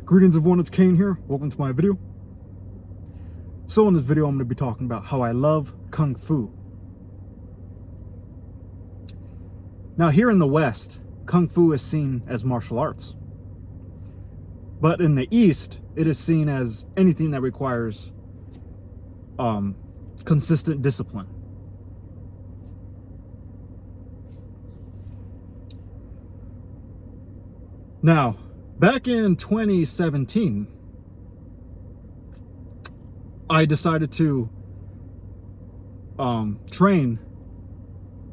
Greetings everyone, it's Cain here. Welcome to my video. So in this video, I'm going to be talking about how I love Kung Fu. Now here in the West, Kung Fu is seen as martial arts. But in the East, it is seen as anything that requires consistent discipline. Now, back in 2017, I decided to train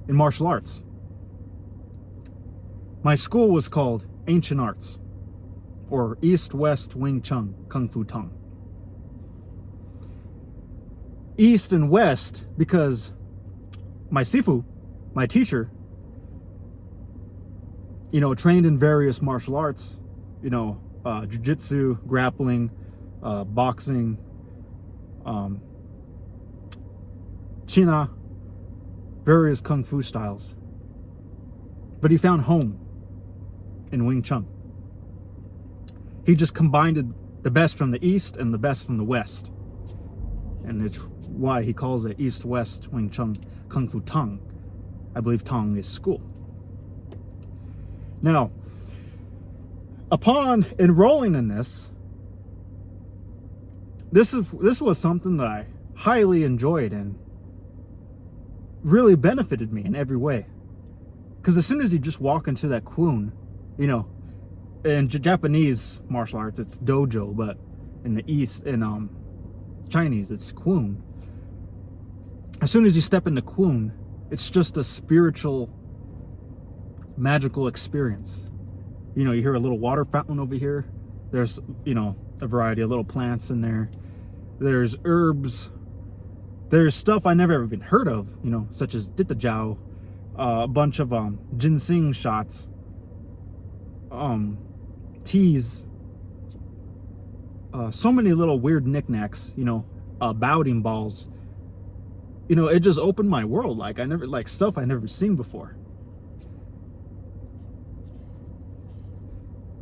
in martial arts. My school was called Ancient Arts, or East-West Wing Chun Kung Fu Tong. East and West because my sifu, my teacher, trained in various martial arts, jiu-jitsu, grappling, boxing, China, various Kung Fu styles. But he found home in Wing Chun. He just combined the best from the East and the best from the West. And it's why he calls it East-West Wing Chun Kung Fu Tong. I believe Tong is school. Now, upon enrolling in this was something that I highly enjoyed and really benefited me in every way. Because as soon as you just walk into that kwun, in Japanese martial arts it's dojo, but in the East, in Chinese it's kwun. As soon as you step into kwun, it's just a spiritual, magical experience. You hear a little water fountain over here. There's, a variety of little plants in there. There's herbs. There's stuff I never even heard of, such as Jiao, a bunch of ginseng shots, teas, so many little weird knickknacks, bowding balls. It just opened my world. Stuff I never seen before.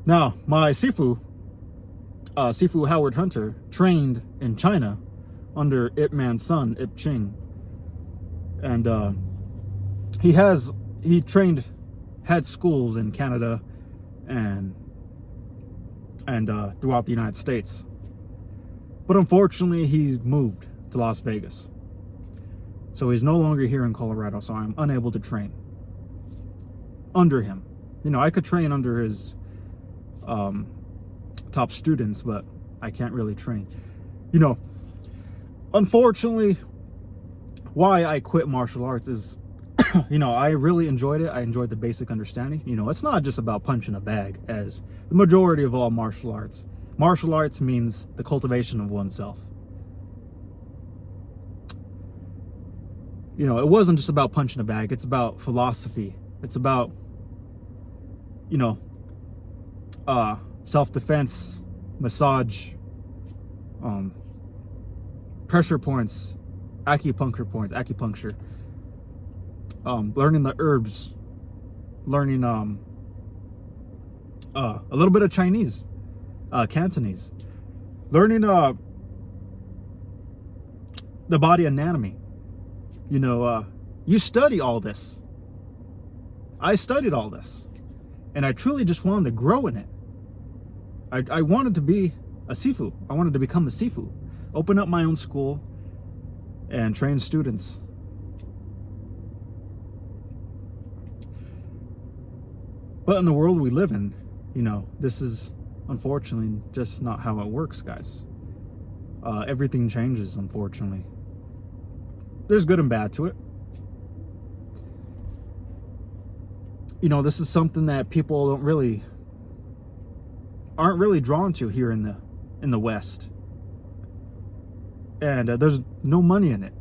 Now, my Sifu Howard Hunter, trained in China under Ip Man's son, Ip Ching. And he had schools in Canada and throughout the United States. But unfortunately, he's moved to Las Vegas. So he's no longer here in Colorado, so I'm unable to train under him. I could train under his top students, but I can't really train. Unfortunately, why I quit martial arts is, I really enjoyed it. I enjoyed the basic understanding. It's not just about punching a bag, as the majority of all martial arts. Martial arts means the cultivation of oneself. It wasn't just about punching a bag. It's about philosophy. It's about, self-defense, massage, pressure points, acupuncture, learning the herbs, learning a little bit of Chinese, Cantonese, learning the body anatomy. You study all this. I studied all this, and I truly just wanted to grow in it. I wanted to be a Sifu. I wanted to become a Sifu. Open up my own school and train students. But in the world we live in, this is unfortunately just not how it works, guys. Everything changes, unfortunately. There's good and bad to it. This is something that people aren't really drawn to here in the West. And there's no money in it.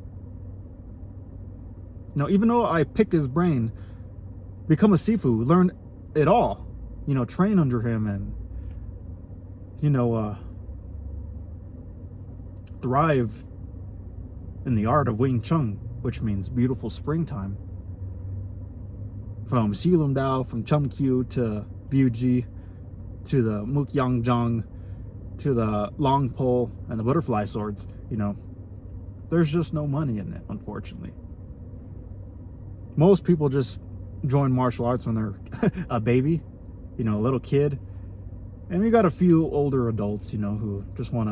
Even though I pick his brain, become a Sifu, learn it all, train under him, and thrive in the art of Wing Chun, which means beautiful springtime. From Silum Dao, from Chum Kyu to Buji, to the Mukyangjang, to the long pole and the butterfly swords, there's just no money in it, unfortunately. Most people just join martial arts when they're a baby, a little kid. And we got a few older adults, who just want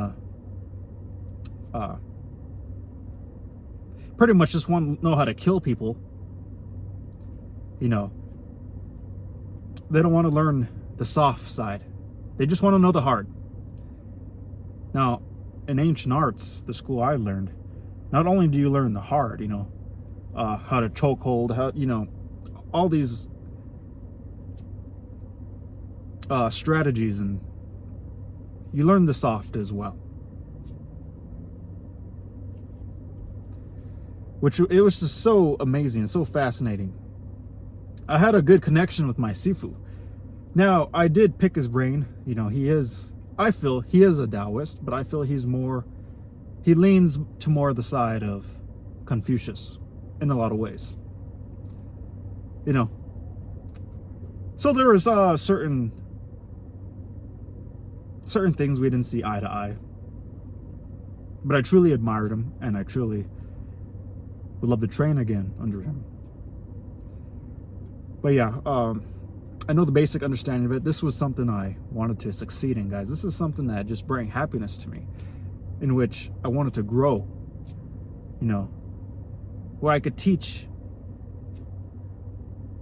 to pretty much just want to know how to kill people. They don't want to learn the soft side. They just want to know the hard. Now, in ancient arts, the school I learned, not only do you learn the hard, how to chokehold, how, all these strategies, and you learn the soft as well. Which it was just so amazing and so fascinating. I had a good connection with my Sifu. Now, I did pick his brain. I feel he is a Taoist, but I feel he leans to more the side of Confucius in a lot of ways. So there was certain things we didn't see eye to eye. But I truly admired him, and I truly would love to train again under him. But yeah, I know the basic understanding of it. This was something I wanted to succeed in, guys. This is something that just brought happiness to me, in which I wanted to grow, where I could teach,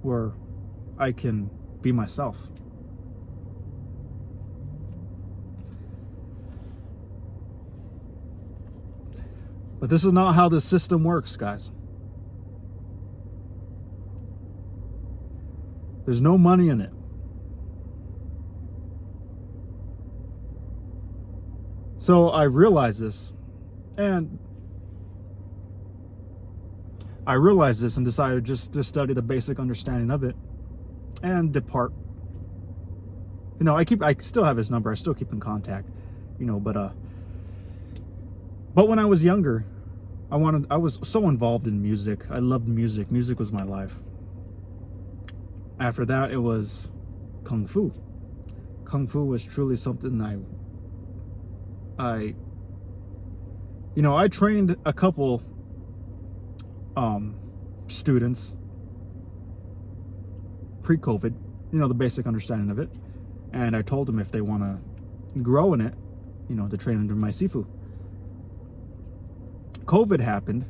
where I can be myself. But this is not how this system works, guys. There's no money in it. So I realized this, and decided just to study the basic understanding of it and depart. I still have his number. I still keep in contact, but when I was younger, I was so involved in music. I loved music. Music was my life. After that, it was Kung Fu. Kung Fu was truly something I trained a couple students pre-COVID, the basic understanding of it. And I told them if they want to grow in it, to train under my Sifu. COVID happened,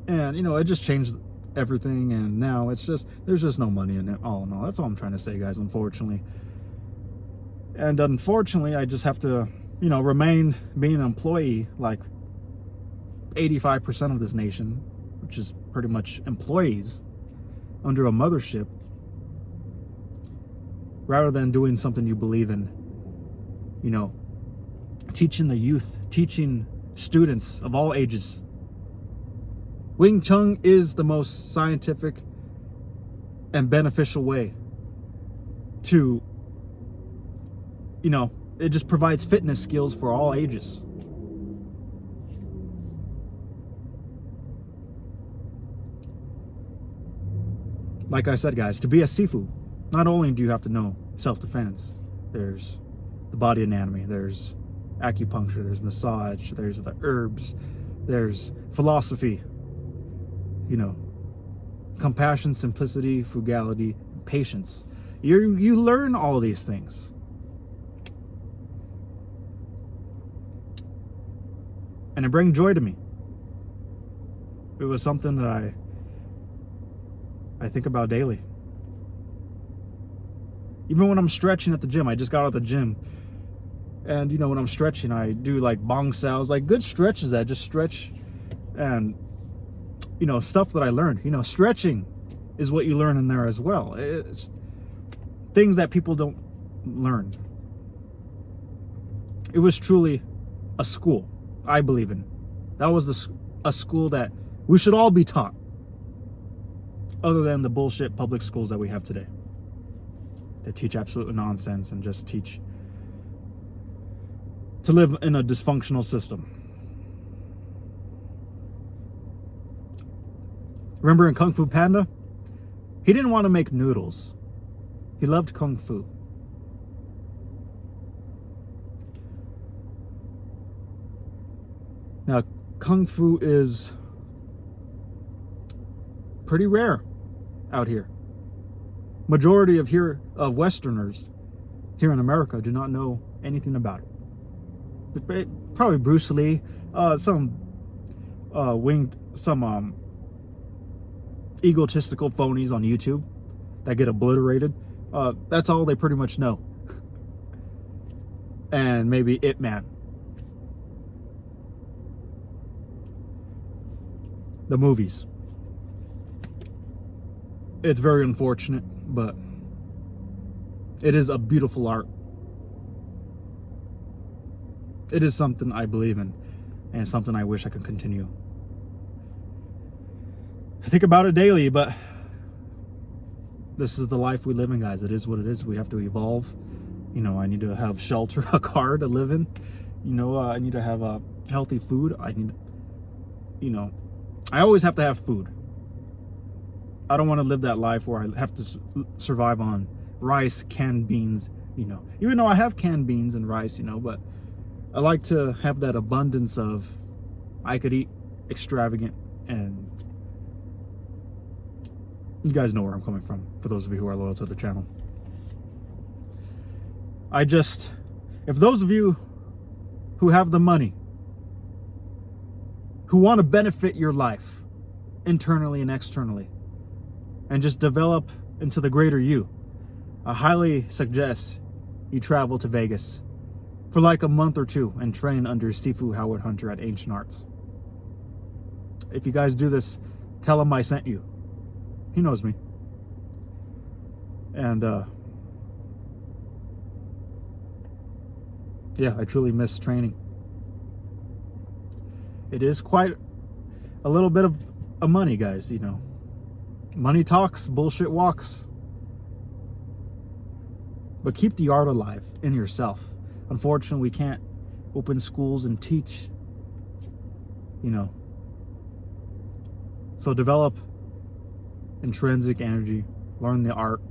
and it just changed everything, and now there's just no money in it, all in all. That's all I'm trying to say, guys, unfortunately. And unfortunately, I just have to remain being an employee like 85% of this nation, which is pretty much employees under a mothership, rather than doing something you believe in, teaching the youth, teaching students of all ages. Wing Chun is the most scientific and beneficial way to, it just provides fitness skills for all ages. Like I said, guys, to be a Sifu, not only do you have to know self-defense, there's the body anatomy, there's acupuncture, there's massage, there's the herbs, there's philosophy, compassion, simplicity, frugality, and patience. You learn all these things. And it brought joy to me. It was something that I think about daily. Even when I'm stretching at the gym, I just got out of the gym. And, when I'm stretching, I do like bong sounds, like good stretches that just stretch. And, stuff that I learned. Stretching is what you learn in there as well. It's things that people don't learn. It was truly a school, I believe in. That was a school that we should all be taught, other than the bullshit public schools that we have today. They teach absolute nonsense and just teach to live in a dysfunctional system. Remember in Kung Fu Panda? He didn't want to make noodles. He loved Kung Fu. Now, Kung Fu is pretty rare out here. Majority of Westerners here in America do not know anything about it. Probably Bruce Lee, some egotistical phonies on YouTube that get obliterated. That's all they pretty much know. And maybe Ip Man. The movies. It's very unfortunate, but it is a beautiful art. It is something I believe in, and something I wish I could continue. I think about it daily, but this is the life we live in, guys. It is what it is. We have to evolve. You know, I need to have shelter, a car to live in. You know, I need to have healthy food. I need, you know, I always have to have food. I don't want to live that life where I have to survive on rice, canned beans, you know. Even though I have canned beans and rice, you know, but I like to have that abundance of, I could eat extravagant, and you guys know where I'm coming from, for those of you who are loyal to the channel. If those of you who have the money, who want to benefit your life internally and externally, and just develop into the greater you, I highly suggest you travel to Vegas for like a month or two and train under Sifu Howard Hunter at Ancient Arts. If you guys do this, tell him I sent you. He knows me. And yeah, I truly miss training. It is quite a little bit of money, guys, you know. Money talks, bullshit walks. But keep the art alive in yourself. Unfortunately, we can't open schools and teach, you know. So develop intrinsic energy, learn the art,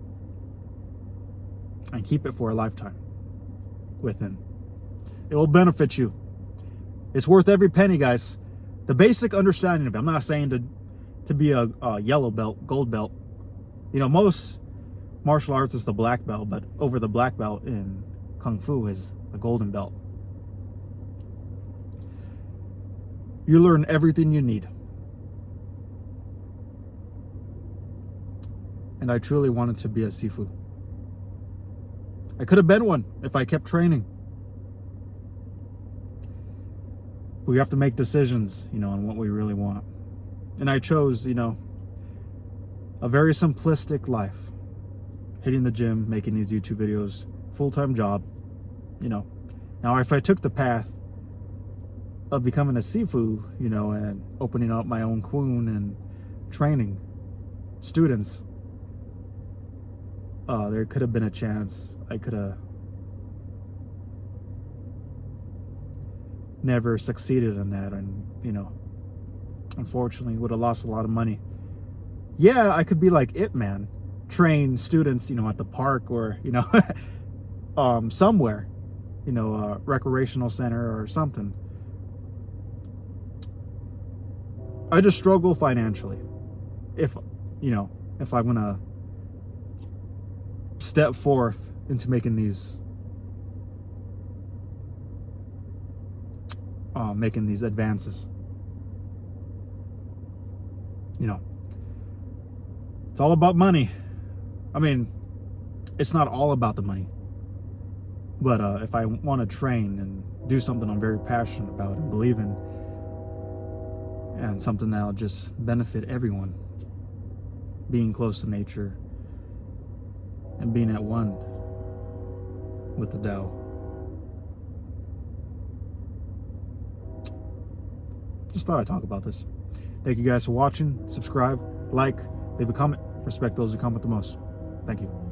and keep it for a lifetime within. It will benefit you. It's worth every penny, guys. The basic understanding of it. I'm not saying to be a yellow belt, gold belt. You know, most martial arts is the black belt, but over the black belt in Kung Fu is the golden belt. You learn everything you need. And I truly wanted to be a Sifu. I could have been one if I kept training. We have to make decisions, you know, on what we really want. And I chose, you know, a very simplistic life. Hitting the gym, making these YouTube videos, full-time job, you know. Now, if I took the path of becoming a Sifu, you know, and opening up my own Kwun and training students, there could have been a chance I could have never succeeded in that, and, you know, unfortunately would have lost a lot of money. Yeah, I could be like Ip Man, train students, you know, at the park, or, you know, somewhere, you know, a recreational center or something. I just struggle financially. If, you know, if I'm gonna step forth into making these advances, you know, it's all about money. I mean, it's not all about the money, but if I want to train and do something I'm very passionate about and believe in, and something that'll just benefit everyone, being close to nature and being at one with the Tao. Just thought I'd talk about this. Thank you guys for watching. Subscribe, like, leave a comment. Respect those who comment the most. Thank you.